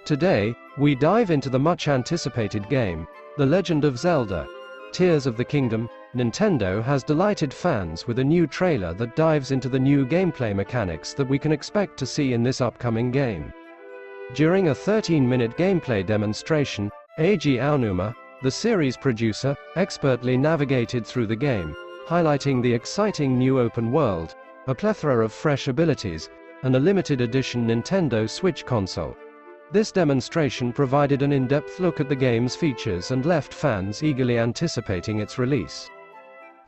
Today, we dive into the much-anticipated game, The Legend of Zelda: Tears of the Kingdom. Nintendo has delighted fans with a new trailer that dives into the new gameplay mechanics that we can expect to see in this upcoming game. During a 13-minute gameplay demonstration, Eiji Aonuma, the series producer, expertly navigated through the game, highlighting the exciting new open world, a plethora of fresh abilities, and a limited edition Nintendo Switch console. This demonstration provided an in-depth look at the game's features and left fans eagerly anticipating its release.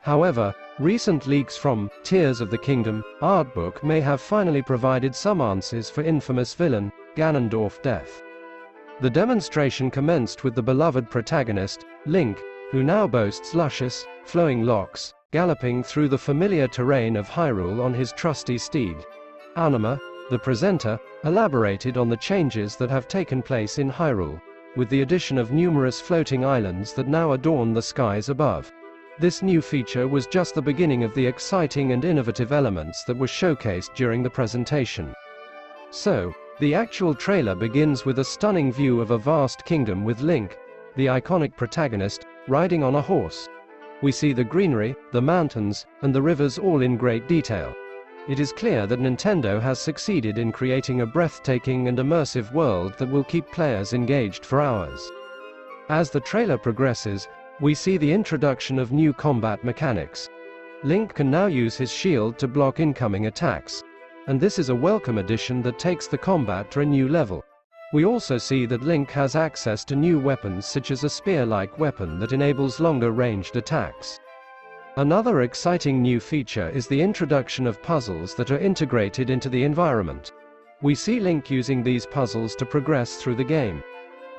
However, recent leaks from Tears of the Kingdom art book may have finally provided some answers for infamous villain Ganondorf death. The demonstration commenced with the beloved protagonist, Link, who now boasts luscious, flowing locks, galloping through the familiar terrain of Hyrule on his trusty steed. Aonuma, the presenter, elaborated on the changes that have taken place in Hyrule, with the addition of numerous floating islands that now adorn the skies above. This new feature was just the beginning of the exciting and innovative elements that were showcased during the presentation. So, the actual trailer begins with a stunning view of a vast kingdom with Link, the iconic protagonist, riding on a horse. We see the greenery, the mountains, and the rivers all in great detail. It is clear that Nintendo has succeeded in creating a breathtaking and immersive world that will keep players engaged for hours. As the trailer progresses, we see the introduction of new combat mechanics. Link can now use his shield to block incoming attacks, and this is a welcome addition that takes the combat to a new level. We also see that Link has access to new weapons such as a spear-like weapon that enables longer-ranged attacks. Another exciting new feature is the introduction of puzzles that are integrated into the environment. We see Link using these puzzles to progress through the game.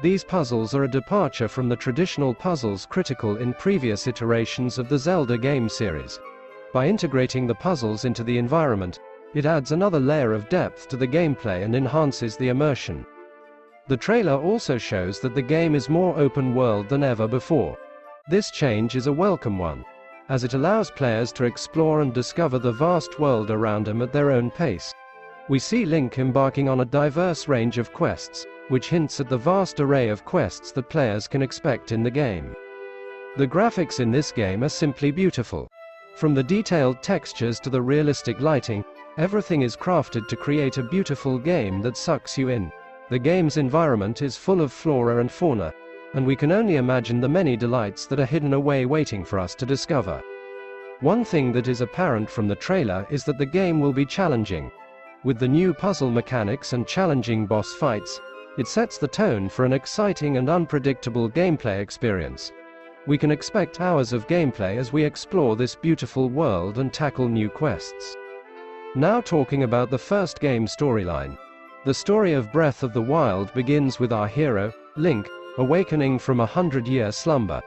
These puzzles are a departure from the traditional puzzles critical in previous iterations of the Zelda game series. By integrating the puzzles into the environment, it adds another layer of depth to the gameplay and enhances the immersion. The trailer also shows that the game is more open world than ever before. This change is a welcome one, as it allows players to explore and discover the vast world around them at their own pace. We see Link embarking on a diverse range of quests, which hints at the vast array of quests that players can expect in the game. The graphics in this game are simply beautiful. From the detailed textures to the realistic lighting, everything is crafted to create a beautiful game that sucks you in. The game's environment is full of flora and fauna, and we can only imagine the many delights that are hidden away waiting for us to discover. One thing that is apparent from the trailer is that the game will be challenging. With the new puzzle mechanics and challenging boss fights, it sets the tone for an exciting and unpredictable gameplay experience. We can expect hours of gameplay as we explore this beautiful world and tackle new quests. Now talking about the first game storyline. The story of Breath of the Wild begins with our hero, Link, awakening from a 100-year slumber.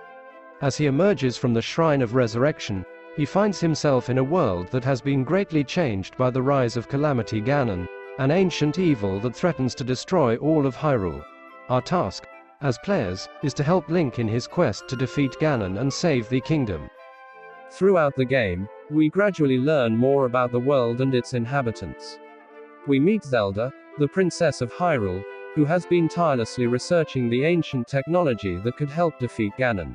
As he emerges from the Shrine of Resurrection, he finds himself in a world that has been greatly changed by the rise of Calamity Ganon, an ancient evil that threatens to destroy all of Hyrule. Our task, as players, is to help Link in his quest to defeat Ganon and save the kingdom. Throughout the game, we gradually learn more about the world and its inhabitants. We meet Zelda, the Princess of Hyrule, who has been tirelessly researching the ancient technology that could help defeat Ganon.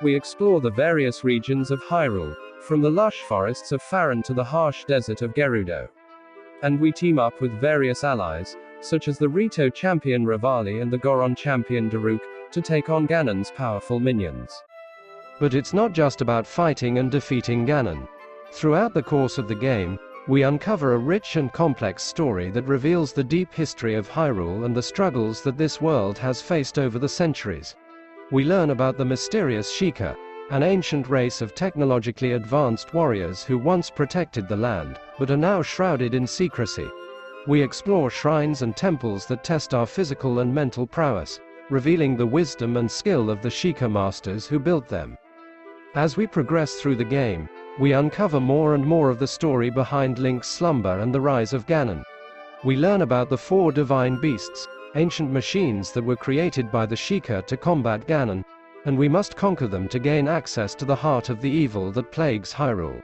We explore the various regions of Hyrule, from the lush forests of Faron to the harsh desert of Gerudo. And we team up with various allies, such as the Rito champion Revali and the Goron champion Daruk, to take on Ganon's powerful minions. But it's not just about fighting and defeating Ganon. Throughout the course of the game, we uncover a rich and complex story that reveals the deep history of Hyrule and the struggles that this world has faced over the centuries. We learn about the mysterious Sheikah, an ancient race of technologically advanced warriors who once protected the land, but are now shrouded in secrecy. We explore shrines and temples that test our physical and mental prowess, revealing the wisdom and skill of the Sheikah masters who built them. As we progress through the game, we uncover more and more of the story behind Link's slumber and the rise of Ganon. We learn about the 4 divine beasts, ancient machines that were created by the Sheikah to combat Ganon, and we must conquer them to gain access to the heart of the evil that plagues Hyrule.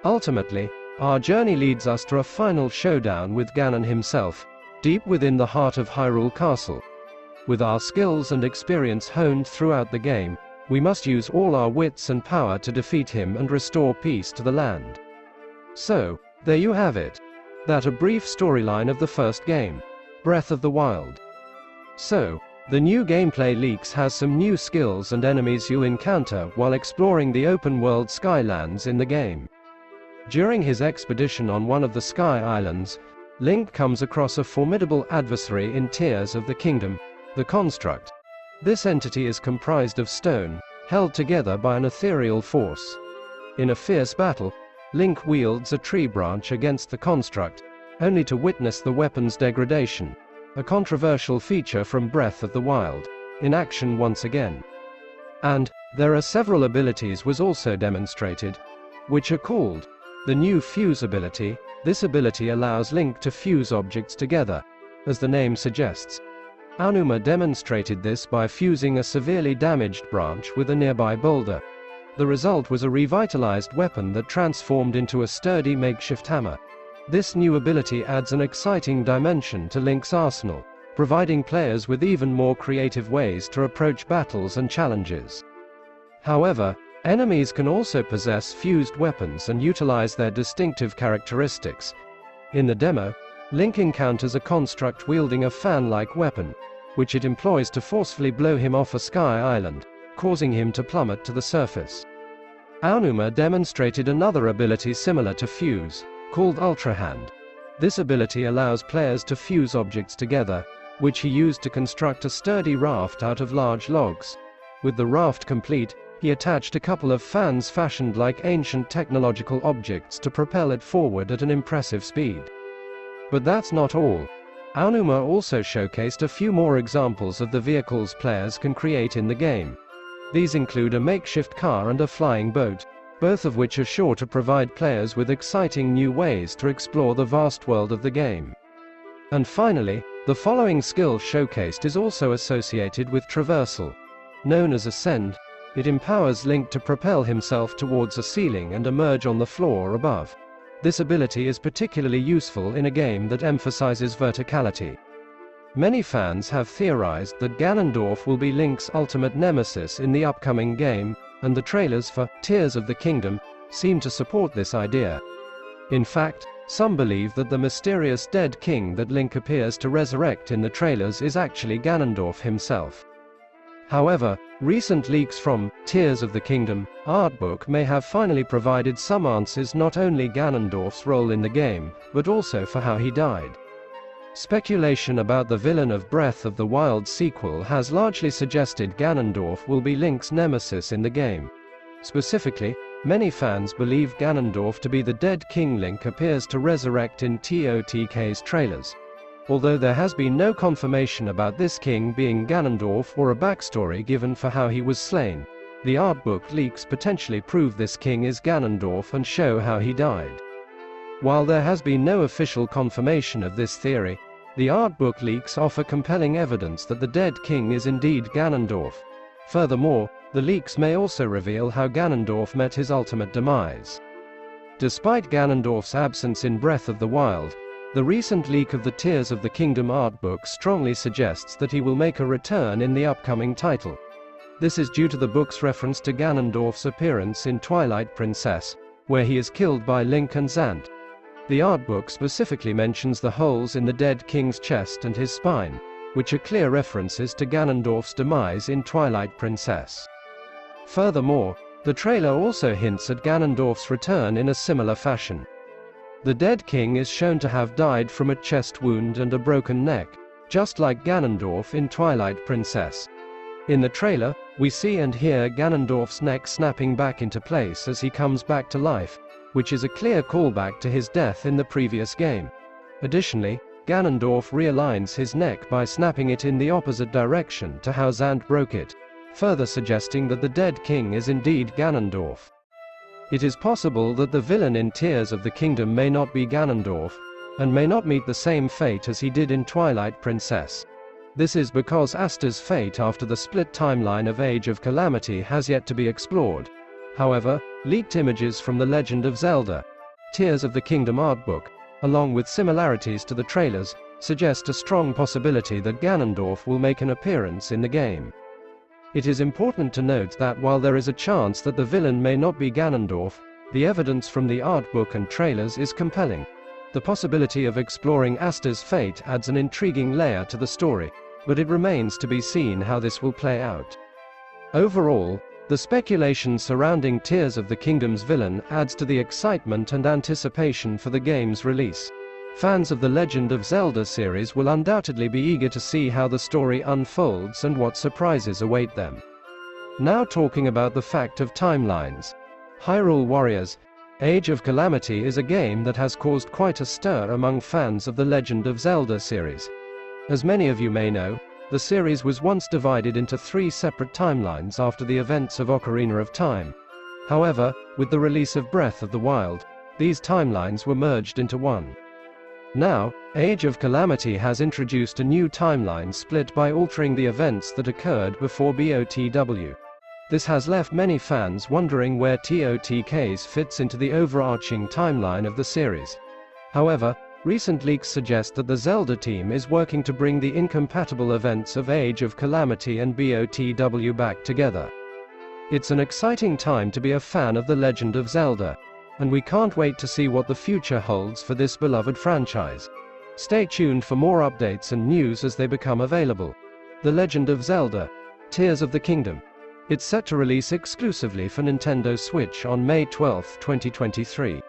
Ultimately, our journey leads us to a final showdown with Ganon himself, deep within the heart of Hyrule Castle. With our skills and experience honed throughout the game, we must use all our wits and power to defeat him and restore peace to the land. So, there you have it. That a brief storyline of the first game, Breath of the Wild. So, the new gameplay leaks has some new skills and enemies you'll encounter while exploring the open-world Skylands in the game. During his expedition on one of the Sky Islands, Link comes across a formidable adversary in Tears of the Kingdom, the Construct. This entity is comprised of stone, held together by an ethereal force. In a fierce battle, Link wields a tree branch against the Construct, only to witness the weapon's degradation, a controversial feature from Breath of the Wild, in action once again. And there are several abilities was also demonstrated, which are called the new Fuse ability. This ability allows Link to fuse objects together, as the name suggests. Aonuma demonstrated this by fusing a severely damaged branch with a nearby boulder. The result was a revitalized weapon that transformed into a sturdy makeshift hammer. This new ability adds an exciting dimension to Link's arsenal, providing players with even more creative ways to approach battles and challenges. However, enemies can also possess fused weapons and utilize their distinctive characteristics. In the demo, Link encounters a construct wielding a fan-like weapon, which it employs to forcefully blow him off a sky island, causing him to plummet to the surface. Aonuma demonstrated another ability similar to Fuse, called Ultra Hand. This ability allows players to fuse objects together, which he used to construct a sturdy raft out of large logs. With the raft complete, he attached a couple of fans fashioned like ancient technological objects to propel it forward at an impressive speed. But that's not all. Aonuma also showcased a few more examples of the vehicles players can create in the game. These include a makeshift car and a flying boat, both of which are sure to provide players with exciting new ways to explore the vast world of the game. And finally, the following skill showcased is also associated with traversal. Known as Ascend, it empowers Link to propel himself towards a ceiling and emerge on the floor above. This ability is particularly useful in a game that emphasizes verticality. Many fans have theorized that Ganondorf will be Link's ultimate nemesis in the upcoming game, and the trailers for Tears of the Kingdom seem to support this idea. In fact, some believe that the mysterious dead king that Link appears to resurrect in the trailers is actually Ganondorf himself. However, recent leaks from Tears of the Kingdom artbook may have finally provided some answers not only Ganondorf's role in the game, but also for how he died. Speculation about the villain of Breath of the Wild sequel has largely suggested Ganondorf will be Link's nemesis in the game. Specifically, many fans believe Ganondorf to be the dead King Link appears to resurrect in TOTK's trailers. Although there has been no confirmation about this king being Ganondorf or a backstory given for how he was slain, the artbook leaks potentially prove this king is Ganondorf and show how he died. While there has been no official confirmation of this theory, the artbook leaks offer compelling evidence that the dead king is indeed Ganondorf. Furthermore, the leaks may also reveal how Ganondorf met his ultimate demise. Despite Ganondorf's absence in Breath of the Wild, the recent leak of the Tears of the Kingdom artbook strongly suggests that he will make a return in the upcoming title. This is due to the book's reference to Ganondorf's appearance in Twilight Princess, where he is killed by Link and Zant. The artbook specifically mentions the holes in the dead king's chest and his spine, which are clear references to Ganondorf's demise in Twilight Princess. Furthermore, the trailer also hints at Ganondorf's return in a similar fashion. The dead king is shown to have died from a chest wound and a broken neck, just like Ganondorf in Twilight Princess. In the trailer, we see and hear Ganondorf's neck snapping back into place as he comes back to life, which is a clear callback to his death in the previous game. Additionally, Ganondorf realigns his neck by snapping it in the opposite direction to how Zant broke it, further suggesting that the dead king is indeed Ganondorf. It is possible that the villain in Tears of the Kingdom may not be Ganondorf, and may not meet the same fate as he did in Twilight Princess. This is because Asta's fate after the split timeline of Age of Calamity has yet to be explored. However, leaked images from The Legend of Zelda: Tears of the Kingdom artbook, along with similarities to the trailers, suggest a strong possibility that Ganondorf will make an appearance in the game. It is important to note that while there is a chance that the villain may not be Ganondorf, the evidence from the art book and trailers is compelling. The possibility of exploring Asta's fate adds an intriguing layer to the story, but it remains to be seen how this will play out. Overall, the speculation surrounding Tears of the Kingdom's villain adds to the excitement and anticipation for the game's release. Fans of the Legend of Zelda series will undoubtedly be eager to see how the story unfolds and what surprises await them. Now talking about the fact of timelines. Hyrule Warriors: Age of Calamity is a game that has caused quite a stir among fans of the Legend of Zelda series. As many of you may know, the series was once divided into 3 separate timelines after the events of Ocarina of Time. However, with the release of Breath of the Wild, these timelines were merged into one. Now, Age of Calamity has introduced a new timeline split by altering the events that occurred before BOTW. This has left many fans wondering where TOTKs fits into the overarching timeline of the series. However, recent leaks suggest that the Zelda team is working to bring the incompatible events of Age of Calamity and BOTW back together. It's an exciting time to be a fan of The Legend of Zelda, and we can't wait to see what the future holds for this beloved franchise. Stay tuned for more updates and news as they become available. The Legend of Zelda: Tears of the Kingdom. It's set to release exclusively for Nintendo Switch on May 12, 2023.